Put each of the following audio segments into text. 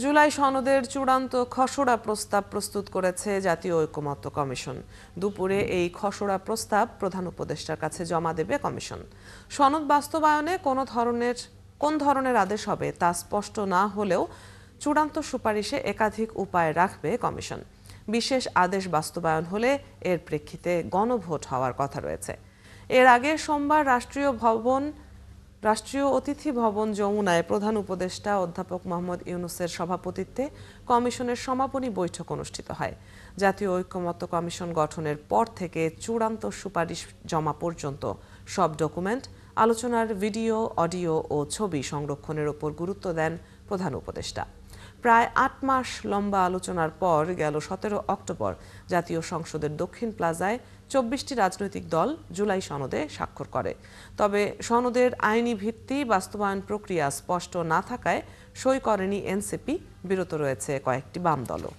জুলাই সনদের চূড়ান্ত খসড়া প্রস্তাব প্রস্তুত করেছে জাতীয় ঐকমত্য কমিশন। দুপুরে এই খসড়া প্রস্তাব প্রধান উপদেষ্টার কাছে জমা দেবে কমিশন। সনদ বাস্তবায়নে কোন ধরনের আদেশ হবে তা স্পষ্ট না হলেও চূড়ান্ত সুপারিশে একাধিক উপায় রাখবে কমিশন। বিশেষ আদেশ বাস্তবায়ন হলে এর প্রেক্ষিতে গণভোট হওয়ার কথা রয়েছে। এর আগে সোমবার রাষ্ট্রীয় অতিথি ভবন যমুনায় প্রধান উপদেষ্টা অধ্যাপক মোহাম্মদ ইউনূসের সভাপতিত্বে কমিশনের সমাপনী বৈঠক অনুষ্ঠিত হয়। জাতীয় ঐকমত্য কমিশন গঠনের পর থেকে চূড়ান্ত সুপারিশ জমা পর্যন্ত সব ডকুমেন্ট, আলোচনার ভিডিও, অডিও ও ছবি সংরক্ষণের উপর গুরুত্ব দেন প্রধান উপদেষ্টা। প্রায় ৮ মাস লম্বা আলোচনার পর গেল ১৭ অক্টোবর জাতীয় সংসদের দক্ষিণ প্লাজায় ২৪টি রাজনৈতিক দল জুলাই সনদে স্বাক্ষর করে। তবে সনদের আইনি ভিত্তি, বাস্তবায়ন প্রক্রিয়া স্পষ্ট না থাকায় সই করেনি এনসিপি, বিরত রয়েছে কয়েকটি বাম দলও।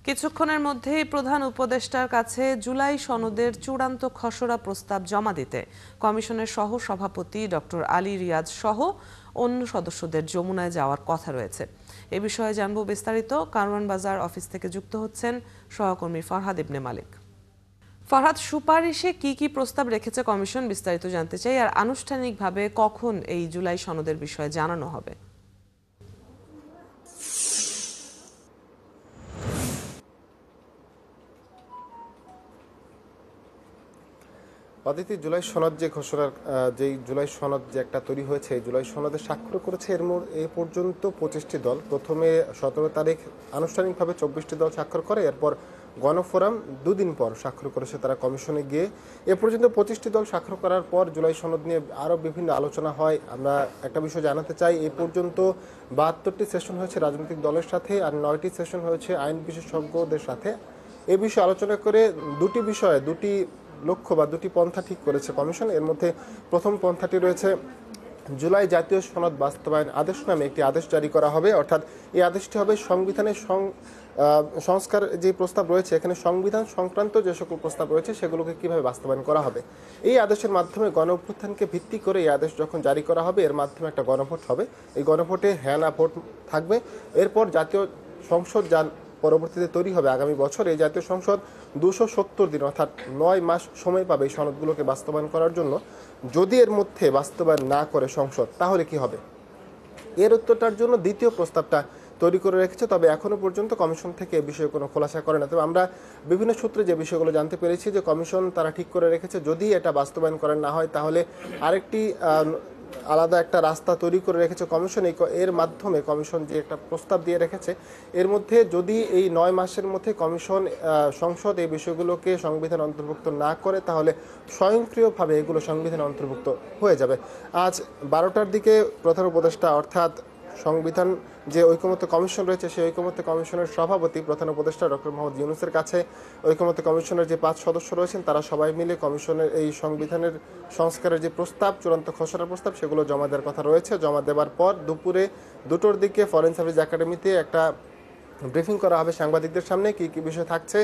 কিছুক্ষণের মধ্যেই প্রধান উপদেষ্টার কাছে জুলাই সনদের চূড়ান্ত খসড়া প্রস্তাব জমা দিতে কমিশনের সহ সভাপতি ডক্টর আলী রিয়াজ সহ অন্য সদস্যদের যমুনায় যাওয়ার কথা রয়েছে। এ বিষয়ে জানবো বিস্তারিত। কারওয়ান বাজার অফিস থেকে যুক্ত হচ্ছেন সহকর্মী ফরহাদ ইবনে মালিক। ফরহাদ, সুপারিশে কি কি প্রস্তাব রেখেছে কমিশন, বিস্তারিত জানতে চাই। আর আনুষ্ঠানিকভাবে কখন এই জুলাই সনদের বিষয়ে জানানো হবে? অদিতি, জুলাই সনদ যে ঘোষণার যেই জুলাই সনদ যে একটা তৈরি হয়েছে, এই জুলাই সনদে স্বাক্ষর করেছে এ পর্যন্ত ২৫টি দল। প্রথমে ১৭ তারিখ আনুষ্ঠানিকভাবে ২৪টি দল স্বাক্ষর করে, এরপর গণফোরাম দুদিন পর স্বাক্ষর করেছে তারা কমিশনে গিয়ে। এ পর্যন্ত ২৫টি দল স্বাক্ষর করার পর জুলাই সনদ নিয়ে আরও বিভিন্ন আলোচনা হয়। আমরা একটা বিষয় জানাতে চাই, এ পর্যন্ত ৭২টি সেশন হয়েছে রাজনৈতিক দলের সাথে, আর ৯টি সেশন হয়েছে আইন বিশেষজ্ঞদের সাথে। এ বিষয়ে আলোচনা করে দুটি লক্ষ্য বা দুটি পন্থা ঠিক করেছে কমিশন। এর মধ্যে প্রথম পন্থাটি রয়েছে, জুলাই জাতীয় সনদ বাস্তবায়ন আদেশ নামে একটি আদেশ জারি করা হবে। অর্থাৎ এই আদেশটি হবে সংবিধানের সংস্কার যে প্রস্তাব রয়েছে, এখানে সংবিধান সংক্রান্ত যে সকল প্রস্তাব রয়েছে সেগুলোকে কিভাবে বাস্তবায়ন করা হবে। এই আদেশের মাধ্যমে গণ অভ্যুত্থানকে ভিত্তি করে এই আদেশ যখন জারি করা হবে, এর মাধ্যমে একটা গণভোট হবে। এই গণভোটে হ্যাঁ না ভোট থাকবে। এরপর জাতীয় সংসদ পরবর্তীতে তৈরি হবে আগামী বছর। এই জাতীয় সংসদ ২৭০ দিন অর্থাৎ ৯ মাস সময় পাবে এই সনদগুলোকে বাস্তবায়ন করার জন্য। যদি এর মধ্যে বাস্তবায়ন না করে সংসদ, তাহলে কি হবে? এর উত্তরটার জন্য দ্বিতীয় প্রস্তাবটা তৈরি করে রেখেছে, তবে এখনো পর্যন্ত কমিশন থেকে এ বিষয়ে কোনো খোলাসা করে না। তবে আমরা বিভিন্ন সূত্রে যে বিষয়গুলো জানতে পেরেছি যে কমিশন তারা ঠিক করে রেখেছে, যদি এটা বাস্তবায়ন করা না হয় তাহলে আরেকটি আলাদা একটা রাস্তা তৈরি করে রেখেছে কমিশন। এর মাধ্যমে কমিশন যে একটা প্রস্তাব দিয়ে রেখেছে, এর মধ্যে যদি এই ৯ মাসের মধ্যে কমিশন সংসদ এই বিষয়গুলোকে সংবিধান অন্তর্ভুক্ত না করে, তাহলে স্বয়ংক্রিয়ভাবে এগুলো সংবিধান অন্তর্ভুক্ত হয়ে যাবে। আজ ১২টার দিকে প্রধান উপদেষ্টা অর্থাৎ সংবিধান যে ঐকমত্য কমিশন রয়েছে, সেই ঐকমত্য কমিশনের সভাপতি প্রধান উপদেষ্টা ডক্টর মোহাম্মদ ইউনূসের কাছে ঐকমত্য কমিশনের যে ৫ সদস্য রয়েছেন তারা সবাই মিলে কমিশনের এই সংবিধানের সংস্কারের যে প্রস্তাব, চূড়ান্ত খসড়া প্রস্তাব, সেগুলো জমা দেওয়ার কথা রয়েছে। জমা দেওয়ার পর দুপুরে ২টোর দিকে ফরেন সার্ভিস একাডেমিতে একটা ব্রিফিং করা হবে সাংবাদিকদের সামনে। কি কি বিষয় থাকছে,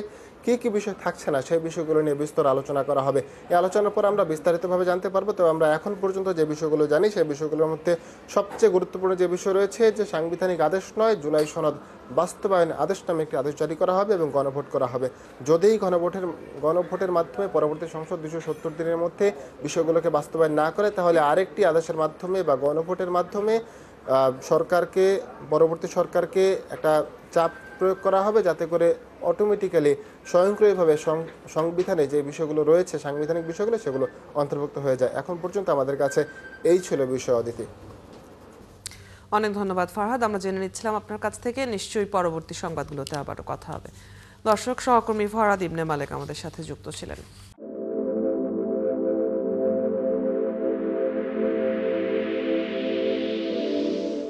কি কি বিষয় থাকছে না, সেই বিষয়গুলো নিয়ে বিস্তর আলোচনা করা হবে। এই আলোচনার পর আমরা বিস্তারিতভাবে জানতে পারবো। তো আমরা এখন পর্যন্ত যে বিষয়গুলো জানি, সেই বিষয়গুলোর মধ্যে সবচেয়ে গুরুত্বপূর্ণ যে বিষয় রয়েছে যে সাংবিধানিক আদেশ নয়, জুলাই সনদ বাস্তবায়ন আদেশ নামে একটি আদেশ জারি করা হবে এবং গণভোট করা হবে। যদি গণভোটের মাধ্যমে পরবর্তী সংসদ ২৭০ দিনের মধ্যে বিষয়গুলোকে বাস্তবায়ন না করে, তাহলে আরেকটি আদেশের মাধ্যমে বা গণভোটের মাধ্যমে পরবর্তী সরকারকে একটা চাপ প্রয়োগ করা হবে, যাতে করে অটোমেটিক্যালি স্বয়ংক্রিয়ভাবে সংবিধানে যে বিষয়গুলো রয়েছে, সাংবিধানিক বিষয়গুলো, সেগুলো অন্তর্ভুক্ত হয়ে যায়। এখন পর্যন্ত আমাদের কাছে এই ছিল বিষয়। অদিতি, অনেক ধন্যবাদ ফরহাদ। আমরা জেনে নিচ্ছিলাম আপনার কাছ থেকে, নিশ্চয়ই পরবর্তী সংবাদগুলোতে আবারও কথা হবে। দর্শক, সহকর্মী ফরহাদ ইবনে মালিক আমাদের সাথে যুক্ত ছিলেন।